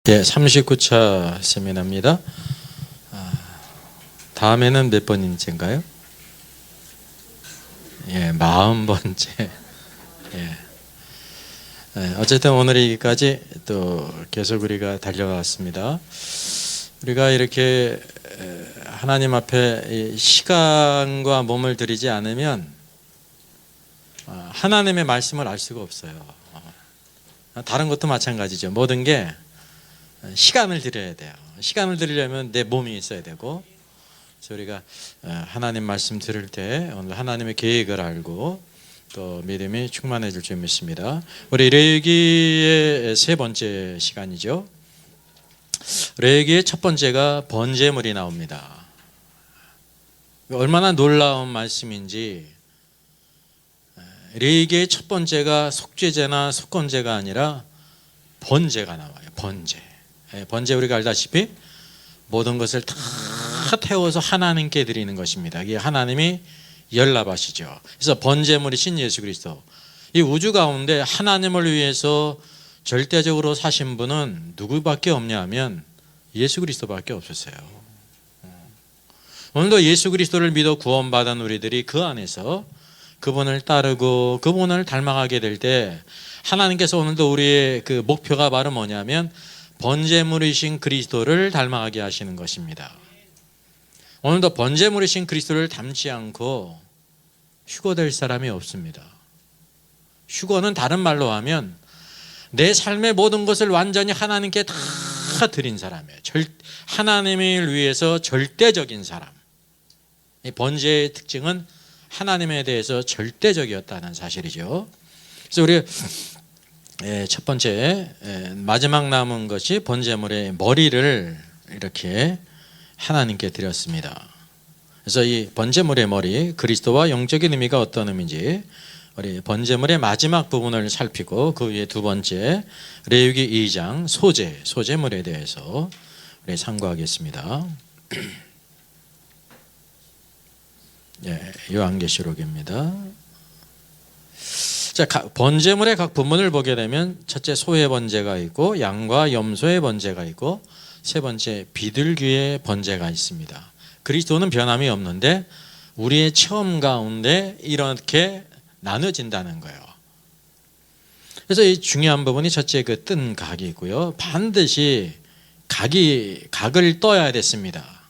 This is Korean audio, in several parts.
예, 39차 세미나입니다. 다음에는 몇 번째인가요? 예, 40번째. 예. 어쨌든 오늘까지 또 계속 우리가 달려왔습니다. 우리가 이렇게 하나님 앞에 시간과 몸을 들이지 않으면 하나님의 말씀을 알 수가 없어요. 다른 것도 마찬가지죠. 모든 게 시간을 들여야 돼요. 시간을 들이려면 내 몸이 있어야 되고, 그래서 우리가 하나님 말씀 들을 때 오늘 하나님의 계획을 알고 또 믿음이 충만해질 줄 믿습니다. 우리 레위기의 세 번째 시간이죠. 레위기의 첫 번째가 번제물이 나옵니다. 얼마나 놀라운 말씀인지, 레위기의 첫 번째가 속죄제나 속건제가 아니라 번제가 나와요. 번제 우리가 알다시피 모든 것을 다 태워서 하나님께 드리는 것입니다. 이게 하나님이 연락하시죠. 그래서 번제물이신 예수 그리스도, 이 우주 가운데 하나님을 위해서 절대적으로 사신 분은 누구밖에 없냐 하면 예수 그리스도밖에 없었어요. 오늘도 예수 그리스도를 믿어 구원받은 우리들이 그 안에서 그분을 따르고 그분을 닮아가게 될 때 하나님께서 오늘도 우리의 그 목표가 바로 뭐냐면 번제물이신 그리스도를 닮아가게 하시는 것입니다. 오늘도 번제물이신 그리스도를 닮지 않고 휴거될 사람이 없습니다. 휴거는 다른 말로 하면 내 삶의 모든 것을 완전히 하나님께 다 드린 사람이에요. 하나님을 위해서 절대적인 사람. 이 번제의 특징은 하나님에 대해서 절대적이었다는 사실이죠. 그래서 우리 첫 번째 마지막 남은 것이 번제물의 머리를 이렇게 하나님께 드렸습니다. 그래서 이 번제물의 머리, 그리스도와 영적인 의미가 어떤 의미인지 우리 번제물의 마지막 부분을 살피고 그 위에 두 번째 레위기 2장 소제물에 대해서 우리 상고하겠습니다. 요한계시록입니다. 자, 번제물의 각 부분을 보게 되면 첫째 소의 번제가 있고 양과 염소의 번제가 있고 세 번째 비둘기의 번제가 있습니다. 그리스도는 변함이 없는데 우리의 체험 가운데 이렇게 나눠진다는 거예요. 그래서 이 중요한 부분이 첫째 그 뜬 각이고요. 반드시 각을 떠야 됐습니다.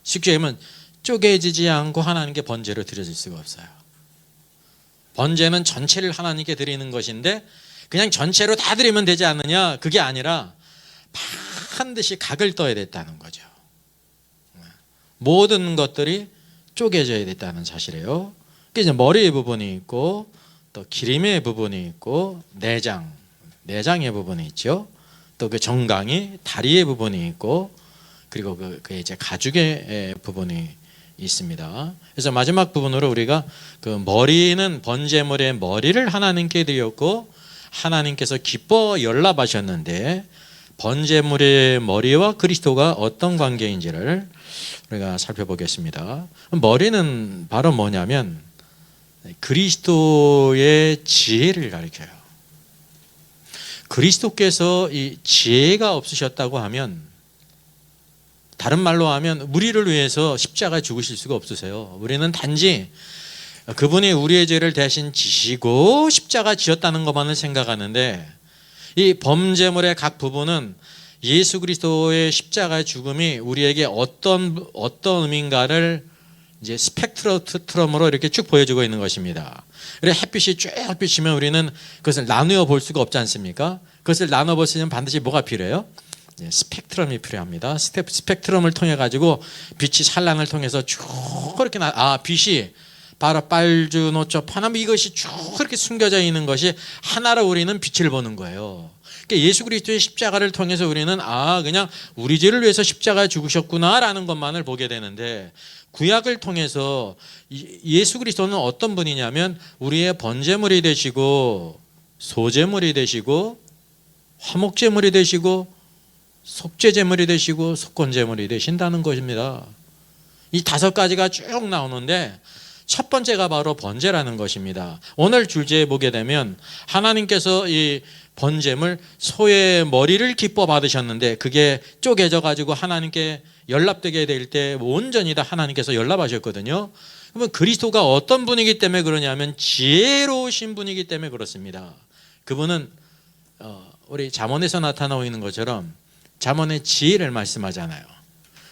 쉽게 얘기하면 쪼개지지 않고 하나님께 번제로 드려질 수가 없어요. 번제는 전체를 하나님께 드리는 것인데 그냥 전체로 다 드리면 되지 않느냐, 그게 아니라 반드시 각을 떠야 됐다는 거죠. 모든 것들이 쪼개져야 됐다는 사실이에요. 이제 머리의 부분이 있고 또 기림의 부분이 있고 내장의 부분이 있죠. 또 그 정강이 다리의 부분이 있고 그리고 그 이제 가죽의 부분이 있습니다. 그래서 마지막 부분으로 우리가 그 머리는 번제물의 머리를 하나님께 드렸고 하나님께서 기뻐 연락하셨는데 번제물의 머리와 그리스도가 어떤 관계인지를 우리가 살펴보겠습니다. 머리는 바로 뭐냐면 그리스도의 지혜를 가리켜요. 그리스도께서 이 지혜가 없으셨다고 하면, 다른 말로 하면 우리를 위해서 십자가 죽으실 수가 없으세요. 우리는 단지 그분이 우리의 죄를 대신 지시고 십자가 지었다는 것만을 생각하는데, 이 번제물의 각 부분은 예수 그리스도의 십자가의 죽음이 우리에게 어떤 의미인가를 이제 스펙트럼으로 이렇게 쭉 보여주고 있는 것입니다. 그래 햇빛이 쭉 비치면 우리는 그것을 나누어 볼 수가 없지 않습니까? 그것을 나눠 보시면 반드시 뭐가 필요해요? 스펙트럼이 필요합니다. 스펙트럼을 통해 가지고 빛이 산란을 통해서 쭉 그렇게 빛이 바로 빨주노초 파남, 이것이 쭉 그렇게 숨겨져 있는 것이 하나로 우리는 빛을 보는 거예요. 그러니까 예수 그리스도의 십자가를 통해서 우리는 그냥 우리 죄를 위해서 십자가에 죽으셨구나라는 것만을 보게 되는데, 구약을 통해서 예수 그리스도는 어떤 분이냐면 우리의 번제물이 되시고 소제물이 되시고 화목제물이 되시고 속죄제물이 되시고 속건제물이 되신다는 것입니다. 이 다섯 가지가 쭉 나오는데 첫 번째가 바로 번제라는 것입니다. 오늘 주제에 보게 되면 하나님께서 이 번제물 소의 머리를 기뻐 받으셨는데 그게 쪼개져 가지고 하나님께 연락되게 될 때 온전히 다 하나님께서 연락하셨거든요. 그러면 그리스도가 어떤 분이기 때문에 그러냐면 지혜로우신 분이기 때문에 그렇습니다. 그분은 우리 잠언에서 나타나고 있는 것처럼 잠언의 지혜를 말씀하잖아요.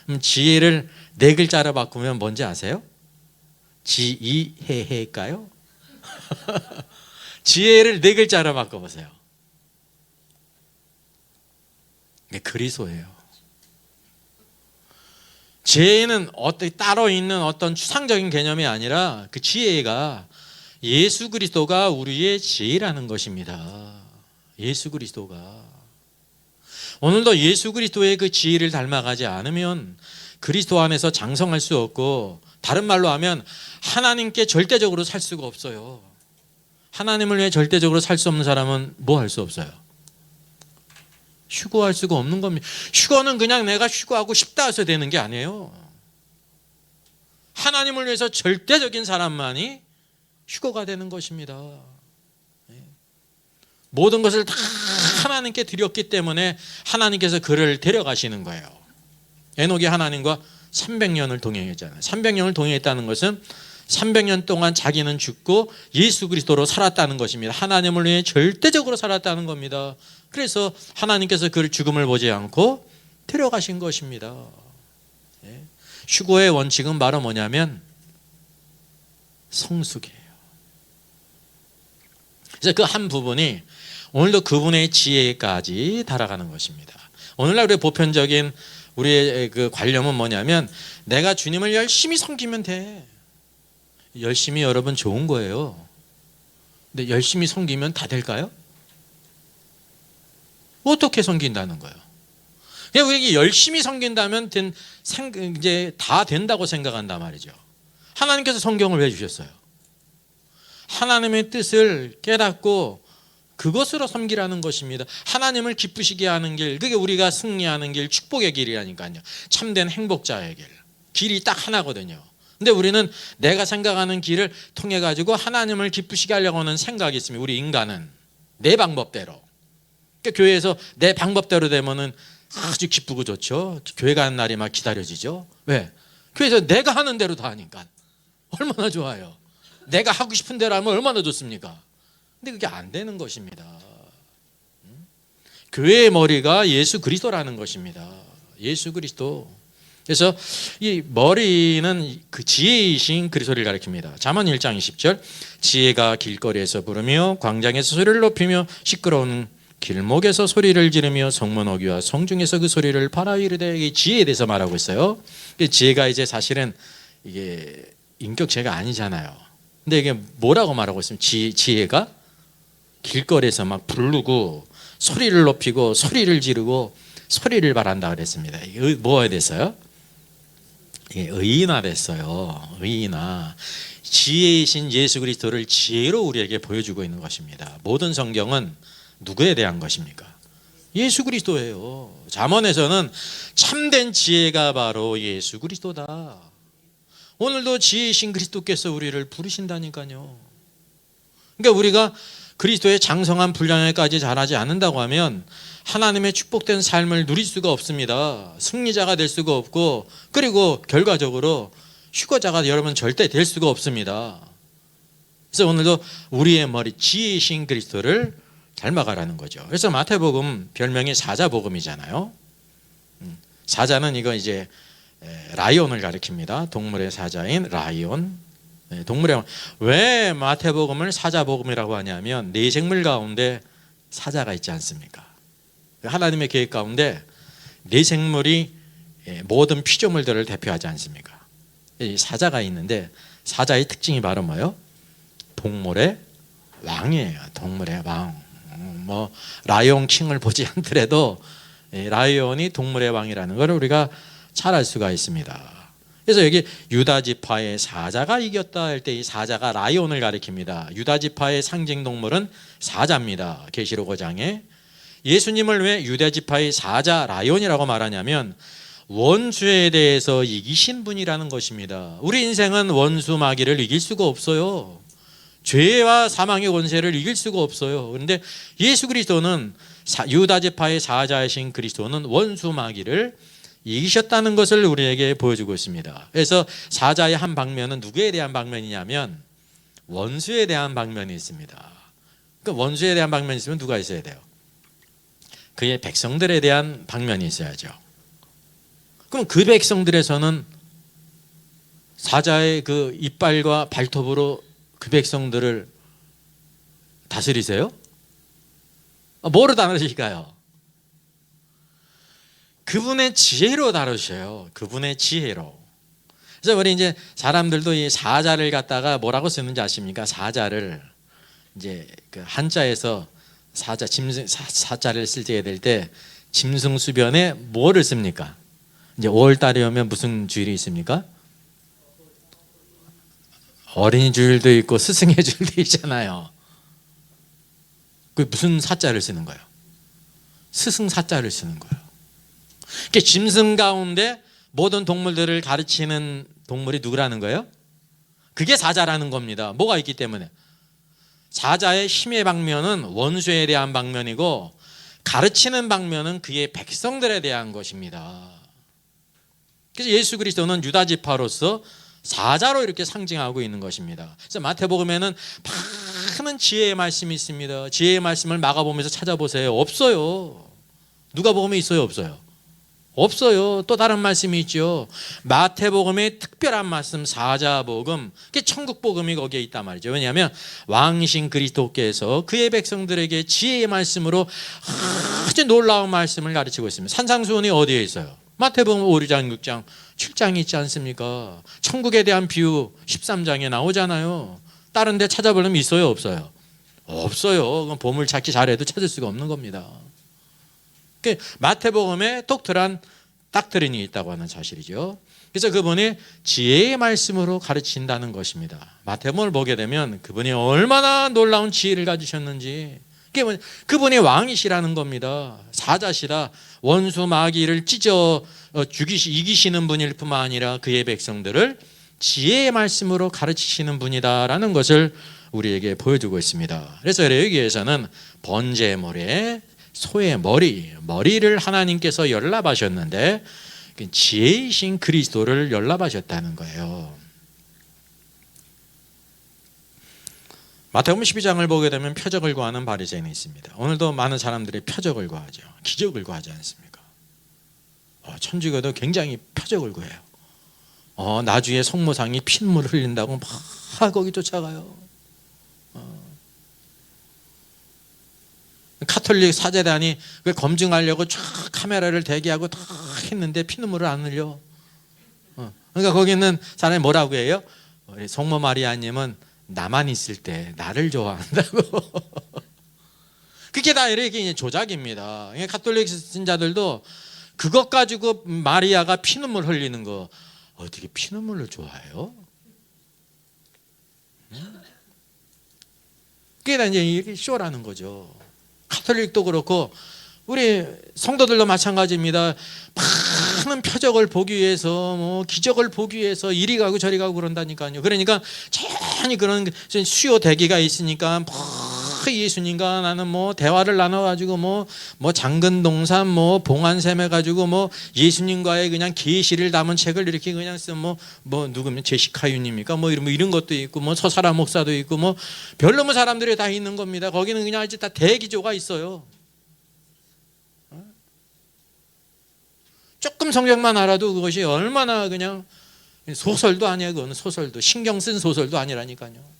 그럼 지혜를 네 글자로 바꾸면 뭔지 아세요? 지이해해일까요? 지혜를 네 글자로 바꿔보세요. 이게 그리스도예요. 지혜는 따로 있는 어떤 추상적인 개념이 아니라 그 지혜가 예수 그리스도가 우리의 지혜라는 것입니다. 예수 그리스도가. 오늘도 예수 그리스도의 그 지혜를 닮아가지 않으면 그리스도 안에서 장성할 수 없고, 다른 말로 하면 하나님께 절대적으로 살 수가 없어요. 하나님을 위해 절대적으로 살 수 없는 사람은 뭐 할 수 없어요? 휴거할 수가 없는 겁니다. 휴거는 그냥 내가 휴거하고 싶다 해서 되는 게 아니에요. 하나님을 위해서 절대적인 사람만이 휴거가 되는 것입니다. 모든 것을 다 하나님께 드렸기 때문에 하나님께서 그를 데려가시는 거예요. 에녹이 하나님과 300년을 동행했잖아요. 300년을 동행했다는 것은 300년 동안 자기는 죽고 예수 그리스도로 살았다는 것입니다. 하나님을 위해 절대적으로 살았다는 겁니다. 그래서 하나님께서 그를 죽음을 보지 않고 데려가신 것입니다. 휴거의 원칙은 바로 뭐냐면 성숙이에요. 그래서 그 한 부분이 오늘도 그분의 지혜까지 달아가는 것입니다. 오늘날 우리의 보편적인 우리의 그 관념은 뭐냐면 내가 주님을 열심히 섬기면 돼. 열심히 여러분 좋은 거예요. 근데 열심히 섬기면 다 될까요? 어떻게 섬긴다는 거예요? 그냥 우리가 열심히 섬긴다면 이제 다 된다고 생각한단 말이죠. 하나님께서 성경을 왜 주셨어요? 하나님의 뜻을 깨닫고 그것으로 섬기라는 것입니다. 하나님을 기쁘시게 하는 길, 그게 우리가 승리하는 길, 축복의 길이라니까요. 참된 행복자의 길. 길이 딱 하나거든요. 근데 우리는 내가 생각하는 길을 통해 가지고 하나님을 기쁘시게 하려고 하는 생각이 있습니다. 우리 인간은 내 방법대로. 그러니까 교회에서 내 방법대로 되면은 아주 기쁘고 좋죠. 교회 가는 날이 막 기다려지죠. 왜? 교회에서 내가 하는 대로 다 하니까 얼마나 좋아요. 내가 하고 싶은 대로 하면 얼마나 좋습니까? 근데 그게 안 되는 것입니다. 교회의 머리가 예수 그리스도라는 것입니다. 예수 그리스도. 그래서 이 머리는 그 지혜이신 그리스도를 가리킵니다. 잠언 1장 20절 지혜가 길거리에서 부르며 광장에서 소리를 높이며 시끄러운 길목에서 소리를 지르며 성문 어귀와 성중에서 그 소리를 바라 이르되, 이 지혜에 대해서 말하고 있어요. 지혜가 이제 사실은 이게 인격체가 아니잖아요. 근데 이게 뭐라고 말하고 있으면 지혜가 길거리에서 막 부르고 소리를 높이고 소리를 지르고 소리를 바란다 그랬습니다. 이게 뭐가 됐어요? 이게 의인화 됐어요. 의인화. 지혜이신 예수 그리스도를 지혜로 우리에게 보여주고 있는 것입니다. 모든 성경은 누구에 대한 것입니까? 예수 그리스도예요. 잠언에서는 참된 지혜가 바로 예수 그리스도다. 오늘도 지혜이신 그리스도께서 우리를 부르신다니까요. 그러니까 우리가 그리스도의 장성한 분량에까지 자라지 않는다고 하면 하나님의 축복된 삶을 누릴 수가 없습니다. 승리자가 될 수가 없고, 그리고 결과적으로 휴거자가 여러분 절대 될 수가 없습니다. 그래서 오늘도 우리의 머리 지혜이신 그리스도를 닮아가라는 거죠. 그래서 마태복음 별명이 사자복음이잖아요. 사자는 이거 이제 라이온을 가리킵니다. 동물의 사자인 라이온. 동물의 왕. 왜 마태복음을 사자복음이라고 하냐면 네 생물 가운데 사자가 있지 않습니까? 하나님의 계획 가운데 네 생물이 모든 피조물들을 대표하지 않습니까? 이 사자가 있는데 사자의 특징이 바로 뭐예요? 동물의 왕이에요. 동물의 왕. 뭐 라이온 킹을 보지 않더라도 라이온이 동물의 왕이라는 걸 우리가 잘 알 수가 있습니다. 그래서 여기 유다 지파의 사자가 이겼다 할 때 이 사자가 라이온을 가리킵니다. 유다 지파의 상징 동물은 사자입니다. 계시록 5장에. 예수님을 왜 유다 지파의 사자 라이온이라고 말하냐면 원수에 대해서 이기신 분이라는 것입니다. 우리 인생은 원수 마귀를 이길 수가 없어요. 죄와 사망의 권세를 이길 수가 없어요. 그런데 예수 그리스도는 유다 지파의 사자이신 그리스도는 원수 마귀를 이기셨다는 것을 우리에게 보여주고 있습니다. 그래서 사자의 한 방면은 누구에 대한 방면이냐면 원수에 대한 방면이 있습니다. 그 원수에 대한 방면이 있으면 누가 있어야 돼요? 그의 백성들에 대한 방면이 있어야죠. 그럼 그 백성들에서는 사자의 그 이빨과 발톱으로 그 백성들을 다스리세요? 뭐로 다루실까요? 그분의 지혜로 다루셔요. 그분의 지혜로. 그래서 우리 이제 사람들도 이 사자를 갖다가 뭐라고 쓰는지 아십니까? 사자를 이제 그 한자에서 사자 짐승 사자를 쓸 때 될 때 짐승수변에 뭐를 씁니까? 이제 5월달이 오면 무슨 주일이 있습니까? 어린이 주일도 있고 스승의 주일도 있잖아요. 그 무슨 사자를 쓰는 거예요? 스승 사자를 쓰는 거예요. 그러니까 짐승 가운데 모든 동물들을 가르치는 동물이 누구라는 거예요? 그게 사자라는 겁니다. 뭐가 있기 때문에. 사자의 힘의 방면은 원수에 대한 방면이고 가르치는 방면은 그의 백성들에 대한 것입니다. 그래서 예수 그리스도는 유다 지파로서 사자로 이렇게 상징하고 있는 것입니다. 그래서 마태복음에는 많은 지혜의 말씀이 있습니다. 지혜의 말씀을 마가복음에서 찾아보세요. 없어요. 누가복음에 있어요? 없어요? 없어요. 또 다른 말씀이 있죠. 마태복음의 특별한 말씀 사자복음, 천국복음이 거기에 있단 말이죠. 왜냐하면 왕이신 그리스도께서 그의 백성들에게 지혜의 말씀으로 아주 놀라운 말씀을 가르치고 있습니다. 산상수훈이 어디에 있어요? 마태복음 5장, 6장, 7장이 있지 않습니까? 천국에 대한 비유 13장에 나오잖아요. 다른 데 찾아보려면 있어요? 없어요? 없어요. 그건 보물 찾기 잘해도 찾을 수가 없는 겁니다. 마태복음에 독특한 닥트린이 있다고 하는 사실이죠. 그래서 그분이 지혜의 말씀으로 가르친다는 것입니다. 마태복음을 보게 되면 그분이 얼마나 놀라운 지혜를 가지셨는지, 그분이 왕이시라는 겁니다. 사자시라 원수 마귀를 찢어 이기시는 분일 뿐만 아니라 그의 백성들을 지혜의 말씀으로 가르치시는 분이다라는 것을 우리에게 보여주고 있습니다. 그래서 여기에서는 번제물에 소의 머리를 하나님께서 연락하셨는데 지혜이신 그리스도를 연락하셨다는 거예요. 마태복음 12장을 보게 되면 표적을 구하는 바리새인이 있습니다. 오늘도 많은 사람들이 표적을 구하죠. 기적을 구하지 않습니까? 천주교도 굉장히 표적을 구해요. 나주의 성모상이 피눈물 흘린다고 막 거기 쫓아가요. 카톨릭 사제단이 검증하려고 쫙 카메라를 대기하고 다 했는데 피눈물을 안 흘려. 그러니까 거기 있는 사람이 뭐라고 해요? 우리 성모 마리아님은 나만 있을 때 나를 좋아한다고. 그게 다 이렇게 조작입니다. 카톨릭 신자들도 그것 가지고 마리아가 피눈물 흘리는 거 어떻게 피눈물을 좋아해요? 그게 다 이제 이렇게 쇼라는 거죠. 카톨릭도 그렇고 우리 성도들도 마찬가지입니다. 많은 표적을 보기 위해서 뭐 기적을 보기 위해서 이리 가고 저리 가고 그런다니까요. 그러니까 천히 그런 수요 대기가 있으니까 뭐 예수님과 나는 뭐 대화를 나눠가지고 뭐 장근동산 뭐 봉안샘 해가지고 뭐 예수님과의 그냥 계시를 담은 책을 이렇게 그냥 쓴 뭐 누구면 제시카유님입니까? 뭐 이런 것도 있고 뭐 서사라 목사도 있고 뭐 별로면 사람들이 다 있는 겁니다. 거기는 그냥 이제 다 대기조가 있어요. 조금 성경만 알아도 그것이 얼마나 그냥 소설도 아니에요. 그거는 소설도 신경 쓴 소설도 아니라니까요.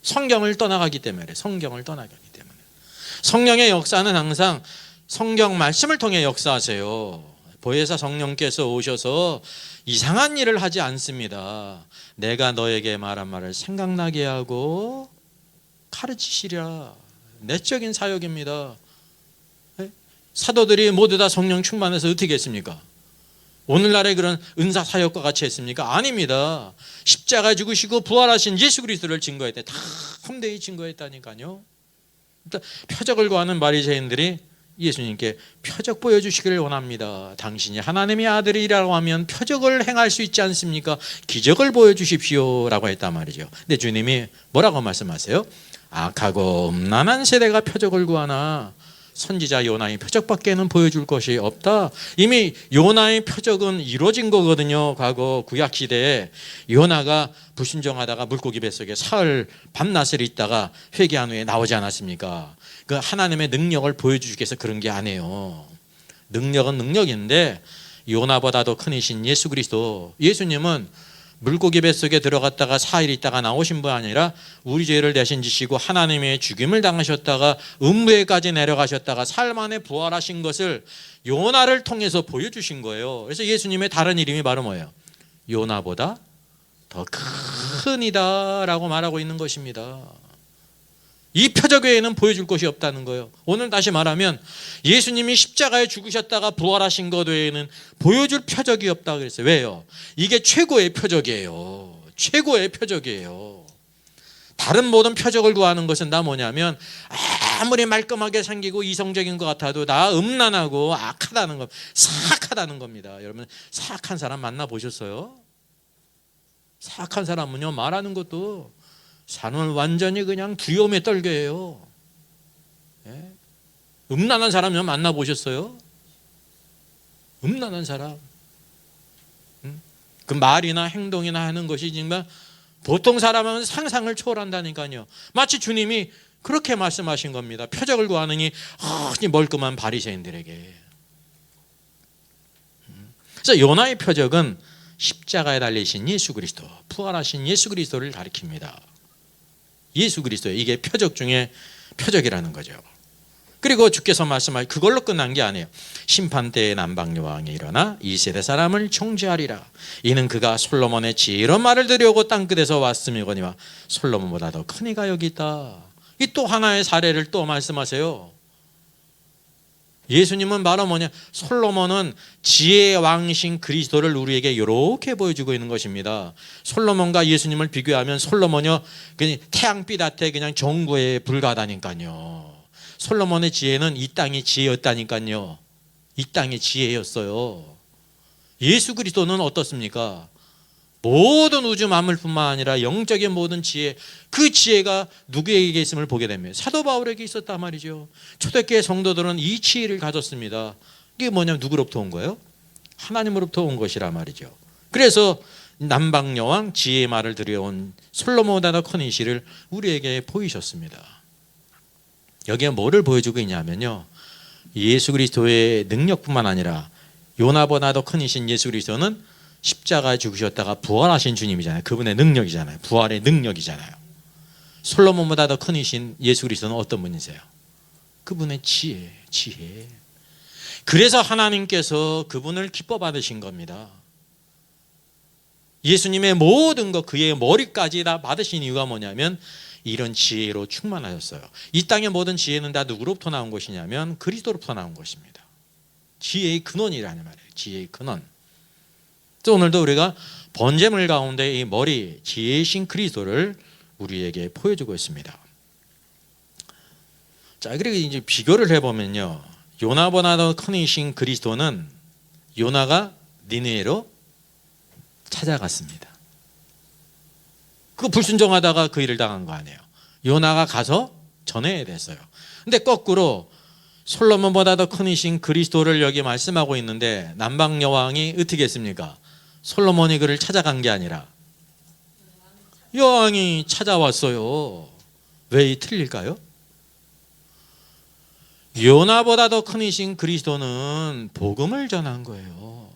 성경을 떠나가기 때문에 성령의 역사는 항상 성경 말씀을 통해 역사하세요. 보혜사 성령께서 오셔서 이상한 일을 하지 않습니다. 내가 너에게 말한 말을 생각나게 하고 가르치시리라. 내적인 사역입니다. 사도들이 모두 다 성령 충만해서 어떻게 했습니까? 오늘날의 그런 은사 사역과 같이 했습니까? 아닙니다. 십자가 죽으시고 부활하신 예수 그리스도를 증거했다. 다 험대히 증거했다니까요. 표적을 구하는 바리새인들이 예수님께 표적 보여주시기를 원합니다. 당신이 하나님의 아들이라고 하면 표적을 행할 수 있지 않습니까? 기적을 보여주십시오 라고 했단 말이죠. 근데 주님이 뭐라고 말씀하세요? 악하고 음란한 세대가 표적을 구하나 선지자 요나의 표적밖에는 보여줄 것이 없다. 이미 요나의 표적은 이루어진 거거든요. 과거 구약시대에 요나가 불순종하다가 물고기 뱃속에 사흘 밤낮을 있다가 회개한 후에 나오지 않았습니까? 그 하나님의 능력을 보여주기 위해서 그런 게 아니에요. 능력은 능력인데 요나보다도 큰 이신 예수 그리스도, 예수님은 물고기 뱃속에 들어갔다가 4일 있다가 나오신 분 아니라 우리 죄를 대신 지시고 하나님의 죽임을 당하셨다가 음부에까지 내려가셨다가 사흘 만에 부활하신 것을 요나를 통해서 보여주신 거예요. 그래서 예수님의 다른 이름이 바로 뭐예요? 요나보다 더 큰 이다 라고 말하고 있는 것입니다. 이 표적 외에는 보여줄 것이 없다는 거예요. 오늘 다시 말하면 예수님이 십자가에 죽으셨다가 부활하신 것 외에는 보여줄 표적이 없다 그랬어요. 왜요? 이게 최고의 표적이에요. 최고의 표적이에요. 다른 모든 표적을 구하는 것은 다 뭐냐면 아무리 말끔하게 생기고 이성적인 것 같아도 다 음란하고 악하다는 것, 사악하다는 겁니다. 여러분 사악한 사람 만나보셨어요? 사악한 사람은요, 말하는 것도 산을 완전히 그냥 두려움에 떨게 해요. 예? 음란한 사람 만나보셨어요? 음란한 사람. 그 말이나 행동이나 하는 것이 정말 보통 사람은 상상을 초월한다니까요. 마치 주님이 그렇게 말씀하신 겁니다. 표적을 구하느니 멀끔한 바리새인들에게. 그래서 요나의 표적은 십자가에 달리신 예수 그리스도, 부활하신 예수 그리스도를 가리킵니다. 예수 그리스도, 이게 표적 중에 표적이라는 거죠. 그리고 주께서 말씀하신 그걸로 끝난 게 아니에요. 심판 때에 남방 여왕이 일어나 이 세대 사람을 총죄하리라. 이는 그가 솔로몬의 지혜로운 말을 들으려고 땅끝에서 왔음이거니와 솔로몬보다 더 큰 이가 여기 있다. 이 또 하나의 사례를 또 말씀하세요. 예수님은 바로 뭐냐, 솔로몬은 지혜의 왕이신 그리스도를 우리에게 이렇게 보여주고 있는 것입니다. 솔로몬과 예수님을 비교하면 솔로몬이요 그냥 태양빛 앞에 그냥 정구에 불과하다니까요. 솔로몬의 지혜는 이 땅이 지혜였다니까요. 이 땅의 지혜였어요. 예수 그리스도는 어떻습니까? 모든 우주 만물뿐만 아니라 영적인 모든 지혜, 그 지혜가 누구에게 있음을 보게 됩니다. 사도 바울에게 있었단 말이죠. 초대교회 성도들은 이 지혜를 가졌습니다. 이게 뭐냐면 누구로부터 온 거예요? 하나님으로부터 온 것이라 말이죠. 그래서 남방 여왕 지혜의 말을 들여온 솔로몬보다 더 큰 이시를 우리에게 보이셨습니다. 여기에 뭐를 보여주고 있냐면요, 예수 그리스도의 능력뿐만 아니라 요나보다 더 큰 이신 예수 그리스도는 십자가에 죽으셨다가 부활하신 주님이잖아요. 그분의 능력이잖아요. 부활의 능력이잖아요. 솔로몬보다 더 큰 이신 예수 그리스도는 어떤 분이세요? 그분의 지혜. 그래서 하나님께서 그분을 기뻐 받으신 겁니다. 예수님의 모든 것, 그의 머리까지 다 받으신 이유가 뭐냐면 이런 지혜로 충만하셨어요. 이 땅의 모든 지혜는 다 누구로부터 나온 것이냐면 그리스도로부터 나온 것입니다. 지혜의 근원이라는 말이에요. 지혜의 근원. 또 오늘도 우리가 번제물 가운데 이 머리, 지혜이신 그리스도를 우리에게 보여주고 있습니다. 자, 그리고 이제 비교를 해보면요, 요나보다 더 큰 이신 그리스도는 요나가 니느웨로 찾아갔습니다. 그 불순종하다가 그 일을 당한 거 아니에요. 요나가 가서 전해야 됐어요. 근데 거꾸로 솔로몬보다 더 큰 이신 그리스도를 여기 말씀하고 있는데 남방 여왕이 어떻게 했습니까? 솔로몬이 그를 찾아간 게 아니라 여왕이 찾아왔어요. 왜 틀릴까요? 요나보다 더 큰 이신 그리스도는 복음을 전한 거예요.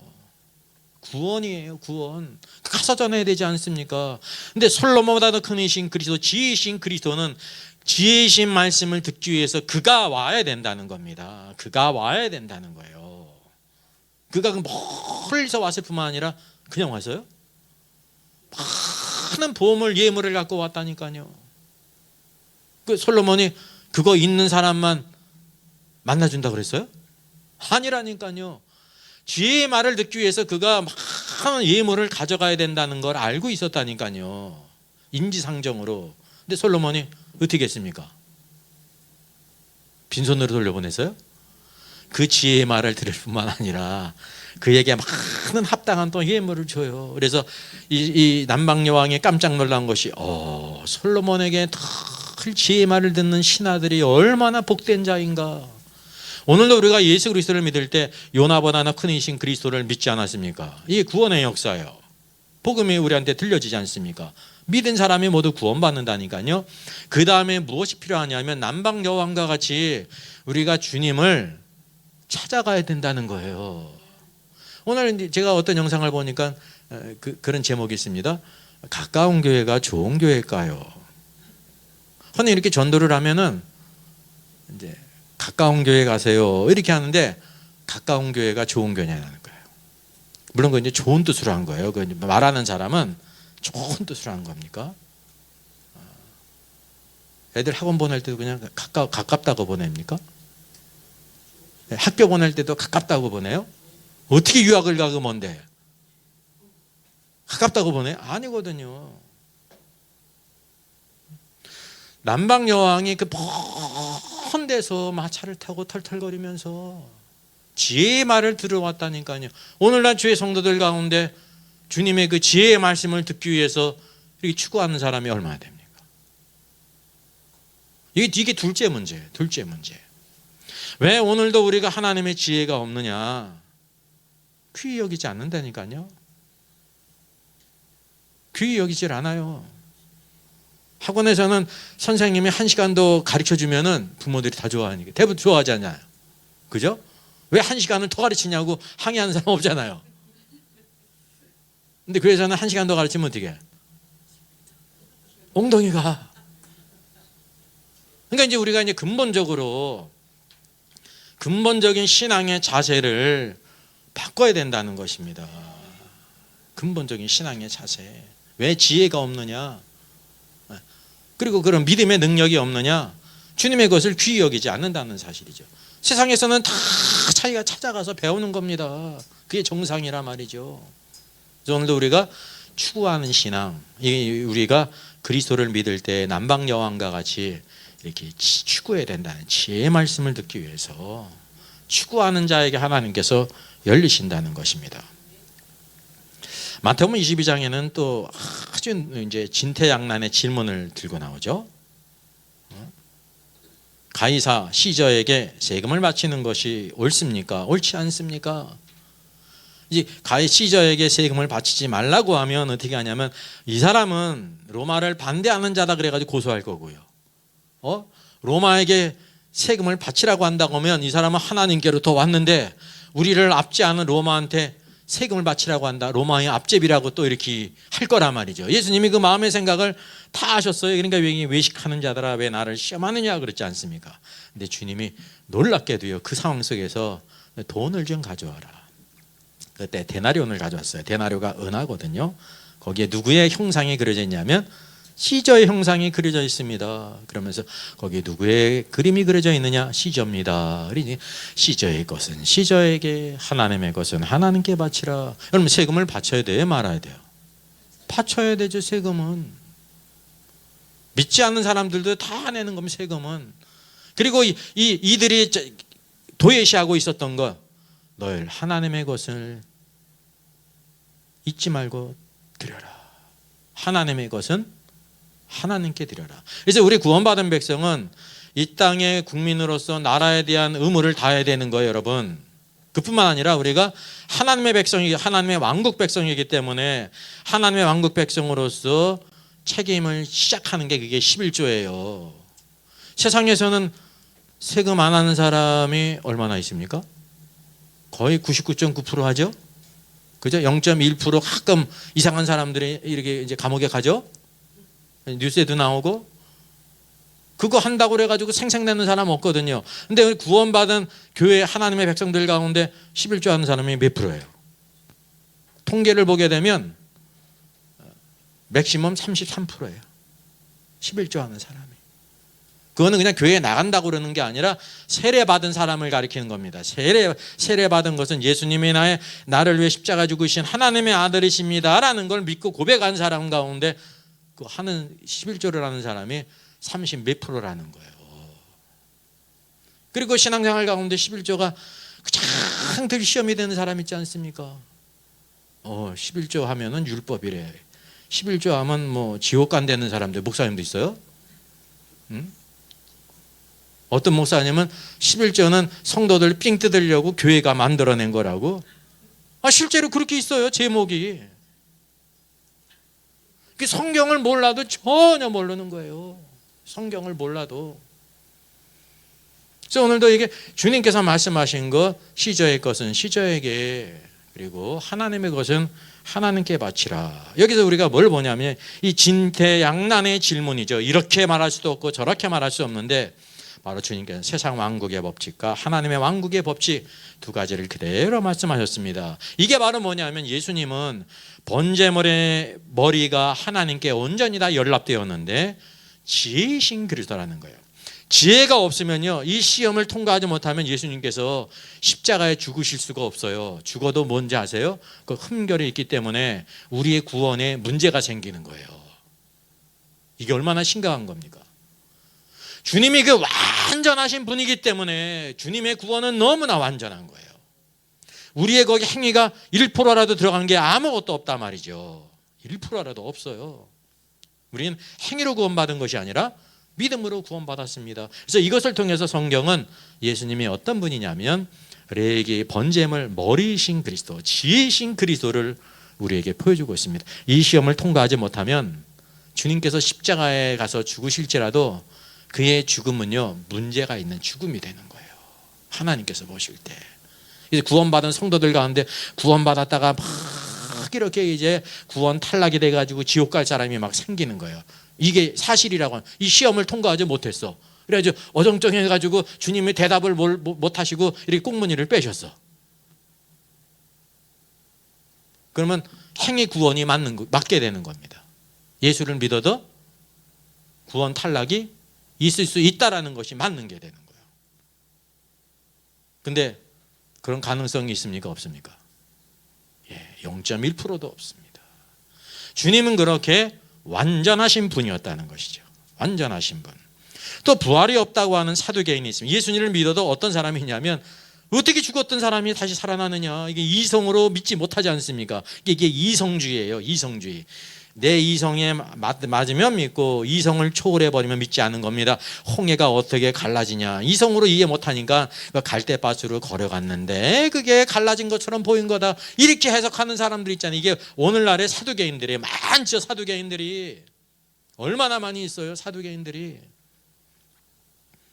구원이에요, 구원. 가서 전해야 되지 않습니까? 근데 솔로몬보다 더 큰 이신 그리스도, 지혜이신 그리스도는 지혜이신 말씀을 듣기 위해서 그가 와야 된다는 겁니다. 그가 와야 된다는 거예요. 그가 멀리서 왔을 뿐만 아니라 그냥 왔어요? 많은 보험을, 예물을 갖고 왔다니까요. 그 솔로몬이 그거 있는 사람만 만나준다 그랬어요? 아니라니까요. 지혜의 말을 듣기 위해서 그가 많은 예물을 가져가야 된다는 걸 알고 있었다니까요. 인지상정으로. 근데 솔로몬이 어떻게 했습니까? 빈손으로 돌려보냈어요? 그 지혜의 말을 들을 뿐만 아니라 그에게 많은 합당한 또 예물을 줘요. 그래서 이 남방 여왕이 깜짝 놀란 것이 솔로몬에게 늘 지혜의 말을 듣는 신하들이 얼마나 복된 자인가. 오늘도 우리가 예수 그리스도를 믿을 때 요나보다 큰 이신 그리스도를 믿지 않았습니까? 이게 구원의 역사예요. 복음이 우리한테 들려지지 않습니까? 믿은 사람이 모두 구원받는다니까요. 그 다음에 무엇이 필요하냐면 남방 여왕과 같이 우리가 주님을 찾아가야 된다는 거예요. 오늘 제가 어떤 영상을 보니까 그런 제목이 있습니다. 가까운 교회가 좋은 교회일까요? 흔히 이렇게 전도를 하면은 이제 가까운 교회 가세요 이렇게 하는데 가까운 교회가 좋은 교회냐는 거예요. 물론 그 이제 좋은 뜻으로 한 거예요. 그 말하는 사람은 좋은 뜻으로 한 겁니까? 애들 학원 보낼 때도 그냥 가깝다고 보냅니까? 학교 보낼 때도 가깝다고 보내요? 어떻게 유학을 가고 뭔데? 가깝다고 보내? 아니거든요. 남방 여왕이 그 먼 데서 마차를 타고 털털거리면서 지혜의 말을 들어왔다니까요. 오늘날 주의 성도들 가운데 주님의 그 지혜의 말씀을 듣기 위해서 이렇게 추구하는 사람이 얼마나 됩니까? 이게 둘째 문제예요. 둘째 문제. 왜 오늘도 우리가 하나님의 지혜가 없느냐? 귀히 여기지 않는다니까요. 귀히 여기질 않아요. 학원에서는 선생님이 1시간도 가르쳐 주면은 부모들이 다 좋아하니까 대부분 좋아하지 않나요? 그죠? 왜 1시간을 더 가르치냐고 항의하는 사람 없잖아요. 근데 교회에서는 1시간 더 가르치면 어떻게 해? 엉덩이가. 그러니까 이제 우리가 이제 근본적인 신앙의 자세를 바꿔야 된다는 것입니다. 근본적인 신앙의 자세. 왜 지혜가 없느냐? 그리고 그런 믿음의 능력이 없느냐? 주님의 것을 귀히 여기지 않는다는 사실이죠. 세상에서는 다 자기가 찾아가서 배우는 겁니다. 그게 정상이라 말이죠. 그래서 오늘도 우리가 추구하는 신앙, 우리가 그리스도를 믿을 때 남방 여왕과 같이 이렇게 추구해야 된다는 지혜의 말씀을 듣기 위해서 추구하는 자에게 하나님께서 열리신다는 것입니다. 마태복음 22장에는 또 아주 이제 진퇴양난의 질문을 들고 나오죠. 가이사 시저에게 세금을 바치는 것이 옳습니까? 옳지 않습니까? 이제 시저에게 세금을 바치지 말라고 하면 어떻게 하냐면 이 사람은 로마를 반대하는 자다 그래가지고 고소할 거고요. 로마에게 세금을 바치라고 한다고 하면 이 사람은 하나님께로 더 왔는데 우리를 압제하는 로마한테 세금을 바치라고 한다. 로마의 압제비라고 또 이렇게 할 거란 말이죠. 예수님이 그 마음의 생각을 다 아셨어요. 그러니까 왜 외식하는 자들아 왜 나를 시험하느냐 그랬지 않습니까? 근데 주님이 놀랍게도요. 그 상황 속에서 돈을 좀 가져와라. 그때 데나리온을 가져왔어요. 데나리오가 은하거든요. 거기에 누구의 형상이 그려져 있냐면 시저의 형상이 그려져 있습니다. 그러면서 거기에 누구의 그림이 그려져 있느냐? 시저입니다. 그러니 시저의 것은 시저에게, 하나님의 것은 하나님께 바치라. 여러분 세금을 바쳐야 돼요? 말아야 돼요? 바쳐야 되죠. 세금은. 믿지 않는 사람들도 다 내는 겁니다. 세금은. 그리고 이들이 도외시하고 있었던 것, 너희 하나님의 것을 잊지 말고 드려라. 하나님의 것은 하나님께 드려라. 그래서 우리 구원받은 백성은 이 땅의 국민으로서 나라에 대한 의무를 다해야 되는 거예요, 여러분. 그뿐만 아니라 우리가 하나님의 백성이기, 하나님의 왕국 백성이기 때문에 하나님의 왕국 백성으로서 책임을 시작하는 게 그게 11조예요. 세상에서는 세금 안 하는 사람이 얼마나 있습니까? 거의 99.9% 하죠. 그죠? 0.1% 가끔 이상한 사람들이 이렇게 이제 감옥에 가죠. 뉴스에도 나오고 그거 한다고 그래가지고 생색내는 사람 없거든요. 근데 구원받은 교회 하나님의 백성들 가운데 11조 하는 사람이 몇 프로예요? 통계를 보게 되면 맥시멈 33%예요. 11조 하는 사람이. 그거는 그냥 교회에 나간다고 그러는 게 아니라 세례받은 사람을 가리키는 겁니다. 세례받은 것은 예수님이 나를 위해 십자가 죽으신 하나님의 아들이십니다 라는 걸 믿고 고백한 사람 가운데 그 하는 11조를 하는 사람이 30 몇 프로라는 거예요. 그리고 신앙생활 가운데 11조가 가장 덜 시험이 되는 사람 있지 않습니까? 11조 하면은 율법이래. 11조 하면 뭐 지옥 간다는 사람들, 목사님도 있어요. 응? 어떤 목사님은 11조는 성도들 삥 뜯으려고 교회가 만들어낸 거라고. 실제로 그렇게 있어요. 제목이. 성경을 몰라도 전혀 모르는 거예요. 성경을 몰라도. 그래서 오늘도 이게 주님께서 말씀하신 것, 시저의 것은 시저에게, 그리고 하나님의 것은 하나님께 바치라. 여기서 우리가 뭘 보냐면 이 진퇴양난의 질문이죠. 이렇게 말할 수도 없고 저렇게 말할 수 없는데, 바로 주님께서 세상 왕국의 법칙과 하나님의 왕국의 법칙 두 가지를 그대로 말씀하셨습니다. 이게 바로 뭐냐면 예수님은 번제물의 머리가 하나님께 온전히 다 연락되었는데 지혜이신 그리스도라는 거예요. 지혜가 없으면요, 이 시험을 통과하지 못하면 예수님께서 십자가에 죽으실 수가 없어요. 죽어도 뭔지 아세요? 그 흠결이 있기 때문에 우리의 구원에 문제가 생기는 거예요. 이게 얼마나 심각한 겁니까? 주님이 그 완전하신 분이기 때문에 주님의 구원은 너무나 완전한 거예요. 우리의 거기 행위가 1%라도 들어간 게 아무것도 없단 말이죠. 1%라도 없어요. 우리는 행위로 구원받은 것이 아니라 믿음으로 구원받았습니다. 그래서 이것을 통해서 성경은 예수님이 어떤 분이냐면 우리에게 번제물 머리이신 그리스도, 지혜이신 그리스도를 우리에게 보여주고 있습니다. 이 시험을 통과하지 못하면 주님께서 십자가에 가서 죽으실지라도 그의 죽음은요, 문제가 있는 죽음이 되는 거예요. 하나님께서 보실 때. 이제 구원받은 성도들 가운데 구원받았다가 막 이렇게 이제 구원 탈락이 돼가지고 지옥 갈 사람이 막 생기는 거예요. 이게 사실이라고. 이 시험을 통과하지 못했어. 그래가지고 어정쩡해가지고 주님이 대답을 못하시고 이렇게 꽁무니를 빼셨어. 그러면 행위 구원이 맞게 되는 겁니다. 예수를 믿어도 구원 탈락이 있을 수 있다라는 것이 맞는 게 되는 거예요. 근데 그런 가능성이 있습니까? 없습니까? 0.1%도 없습니다. 주님은 그렇게 완전하신 분이었다는 것이죠. 완전하신 분. 또 부활이 없다고 하는 사두개인이 있습니다. 예수님을 믿어도 어떤 사람이 있냐면 어떻게 죽었던 사람이 다시 살아나느냐. 이게 이성으로 믿지 못하지 않습니까? 이게 이성주의예요. 이성주의. 내 이성에 맞으면 믿고 이성을 초월해버리면 믿지 않는 겁니다. 홍해가 어떻게 갈라지냐. 이성으로 이해 못하니까 갈대밭으로 걸어갔는데 그게 갈라진 것처럼 보인 거다. 이렇게 해석하는 사람들 있잖아요. 이게 오늘날의 사두개인들이 많죠. 사두개인들이 얼마나 많이 있어요. 사두개인들이.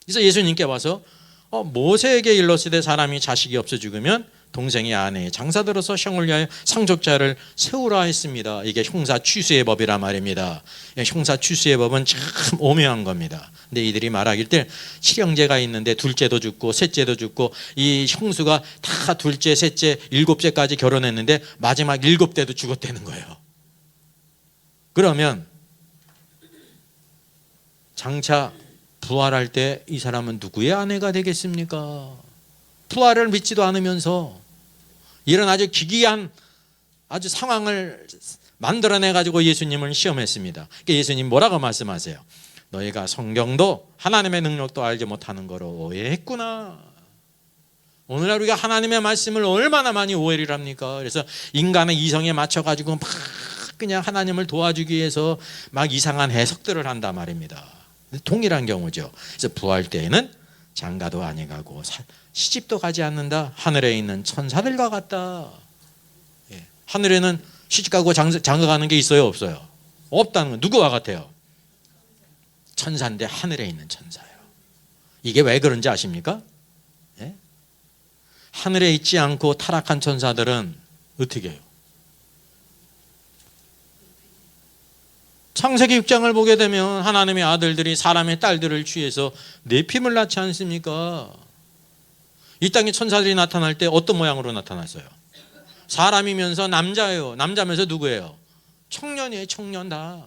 그래서 예수님께 와서 모세에게 일렀으되 사람이 자식이 없어 죽으면 동생이 아내의 장사들어서 형을 위하여 상속자를 세우라 했습니다. 이게 형사 취수의 법이란 말입니다. 형사 취수의 법은 참 오묘한 겁니다. 근데 이들이 말하길 때 칠형제가 있는데 둘째도 죽고 셋째도 죽고 이 형수가 다 둘째, 셋째, 일곱째까지 결혼했는데 마지막 일곱째도 죽었다는 거예요. 그러면 장차 부활할 때 이 사람은 누구의 아내가 되겠습니까? 부활을 믿지도 않으면서 이런 아주 기이한 아주 상황을 만들어내 가지고 예수님을 시험했습니다. 그러니까 예수님 뭐라고 말씀하세요? 너희가 성경도 하나님의 능력도 알지 못하는 거로 오해했구나. 오늘날 우리가 하나님의 말씀을 얼마나 많이 오해를 합니까? 그래서 인간의 이성에 맞춰 가지고 막 그냥 하나님을 도와주기 위해서 막 이상한 해석들을 한단 말입니다. 동일한 경우죠. 그래서 부활 때에는 장가도 아니 가고 시집도 가지 않는다. 하늘에 있는 천사들과 같다. 하늘에는 시집가고 장가 가는 게 있어요? 없어요? 없다는 건 누구와 같아요? 천사인데 하늘에 있는 천사예요. 이게 왜 그런지 아십니까? 하늘에 있지 않고 타락한 천사들은 어떻게 해요? 창세기 6장을 보게 되면 하나님의 아들들이 사람의 딸들을 취해서 네핌을 낳지 않습니까? 이 땅에 천사들이 나타날 때 어떤 모양으로 나타났어요? 사람이면서 남자예요. 남자면서 누구예요? 청년이에요. 청년 다.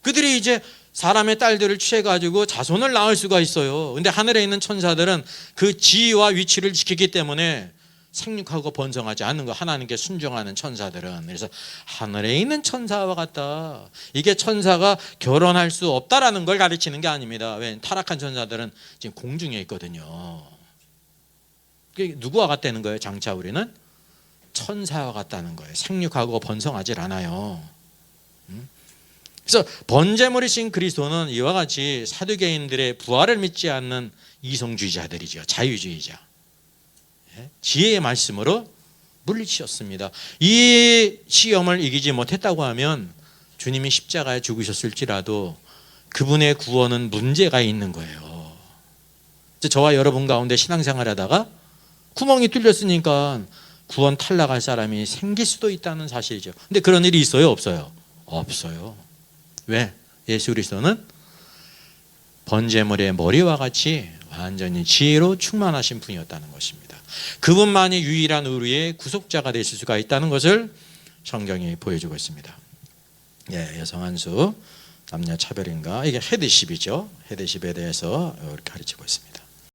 그들이 이제 사람의 딸들을 취해가지고 자손을 낳을 수가 있어요. 근데 하늘에 있는 천사들은 그 지위와 위치를 지키기 때문에 생육하고 번성하지 않는 거. 하나님께 순종하는 천사들은. 그래서 하늘에 있는 천사와 같다. 이게 천사가 결혼할 수 없다라는 걸 가르치는 게 아닙니다. 왜? 타락한 천사들은 지금 공중에 있거든요. 그게 누구와 같다는 거예요? 장차 우리는 천사와 같다는 거예요. 생육하고 번성하질 않아요. 그래서 번제물이신 그리스도는 이와 같이 사두개인들의 부활을 믿지 않는 이성주의자들이죠. 자유주의자. 지혜의 말씀으로 물리치셨습니다. 이 시험을 이기지 못했다고 하면 주님이 십자가에 죽으셨을지라도 그분의 구원은 문제가 있는 거예요. 저와 여러분 가운데 신앙생활 하다가 구멍이 뚫렸으니까 구원 탈락할 사람이 생길 수도 있다는 사실이죠. 근데 그런 일이 있어요? 없어요? 없어요. 왜? 예수 그리스도는 번제물의 머리와 같이 완전히 지혜로 충만하신 분이었다는 것입니다. 그분만이 유일한 우리의 구속자가 되실 수가 있다는 것을 성경이 보여주고 있습니다. 여성 한수, 남녀 차별인가? 이게 헤드십이죠. 헤드십에 대해서 이렇게 가르치고 있습니다.